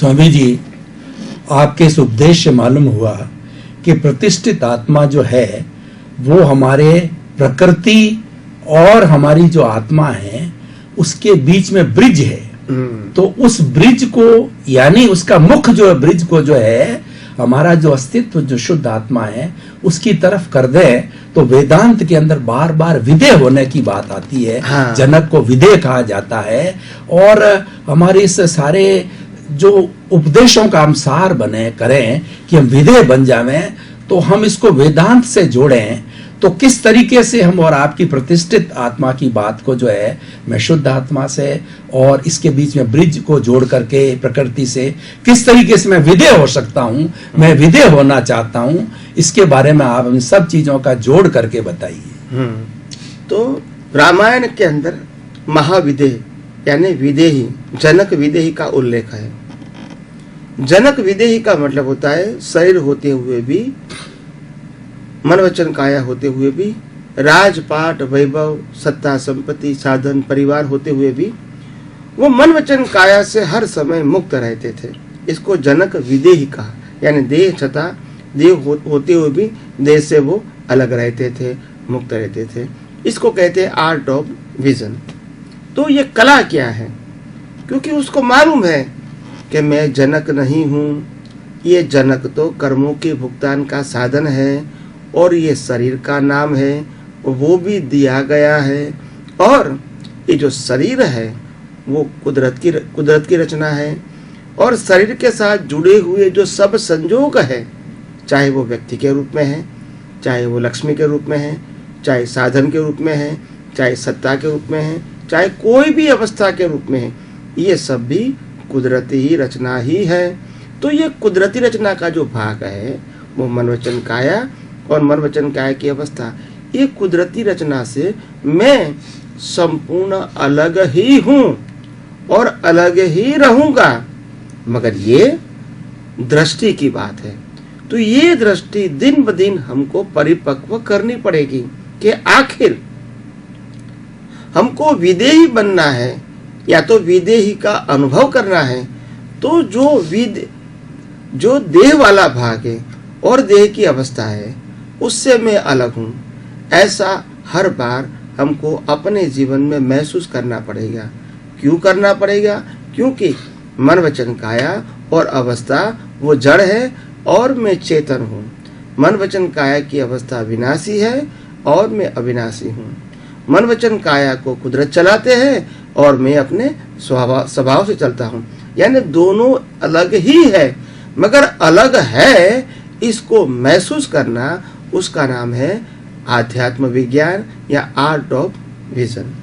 स्वामी जी, आपके इस उपदेश से मालूम हुआ कि प्रतिष्ठित आत्मा जो है वो हमारे प्रकृति और हमारी जो आत्मा है उसके बीच में ब्रिज है। तो उस ब्रिज को, यानी उसका मुख जो है, ब्रिज को जो है, हमारा जो अस्तित्व जो शुद्ध आत्मा है उसकी तरफ कर दे तो वेदांत के अंदर बार बार विदेह होने की बात आती है। हाँ। जनक को विदेह कहा जाता है। और हमारे इस सारे जो उपदेशों का हम सार बने करें कि हम विदेह बन जावें, तो हम इसको वेदांत से जोड़ें तो किस तरीके से हम और आपकी प्रतिष्ठित आत्मा की बात को जो है मैं शुद्ध आत्मा से और इसके बीच में ब्रिज को जोड़ करके प्रकृति से किस तरीके से मैं विदेह हो सकता हूं, मैं विदेह होना चाहता हूं, इसके बारे में आप इन सब चीजों का जोड़ करके बताइए। तो रामायण के अंदर महाविदेह यानी विदेही, जनक विदेही का उल्लेख है। जनक विदेही का मतलब होता है शरीर होते हुए भी, मन वचन काया होते हुए भी, राजपाट वैभव सत्ता संपत्ति साधन परिवार होते हुए भी वो मन वचन काया से हर समय मुक्त रहते थे। इसको जनक विदेही कहा, यानी देह छता देह होते हुए भी देह से वो अलग रहते थे, मुक्त रहते थे। इसको कहते हैं आर्ट ऑफ विजन। तो ये कला क्या है? क्योंकि उसको मालूम है कि मैं जनक नहीं हूँ, ये जनक तो कर्मों के भुगतान का साधन है और ये शरीर का नाम है, वो भी दिया गया है। और ये जो शरीर है वो कुदरत की रचना है और शरीर के साथ जुड़े हुए जो सब संजोग है, चाहे वो व्यक्ति के रूप में है, चाहे वो लक्ष्मी के रूप में है, चाहे साधन के रूप में है, चाहे सत्ता के रूप में है, चाहे कोई भी अवस्था के रूप में है, ये सब भी कुदरती ही रचना ही है। तो ये कुदरती रचना का जो भाग है वो मन वचन काया और मन वचन काया की अवस्था, ये कुदरती रचना से मैं संपूर्ण अलग ही हूँ और अलग ही रहूंगा। मगर ये दृष्टि की बात है। तो ये दृष्टि दिन ब दिन हमको परिपक्व करनी पड़ेगी कि आखिर हमको विदेही बनना है या तो विदेही का अनुभव करना है। तो जो देह वाला भाग है और देह की अवस्था है उससे मैं अलग हूँ, ऐसा हर बार हमको अपने जीवन में महसूस करना पड़ेगा। क्यों करना पड़ेगा? क्योंकि मन वचन काया और अवस्था वो जड़ है और मैं चेतन हूँ। मन वचन काया की अवस्था विनाशी है और मैं अविनाशी हूँ। मन वचन काया को कुदरत चलाते हैं और मैं अपने स्वभाव से चलता हूँ। यानी दोनों अलग ही है, मगर अलग है इसको महसूस करना, उसका नाम है आध्यात्म विज्ञान या आर्ट ऑफ विजन।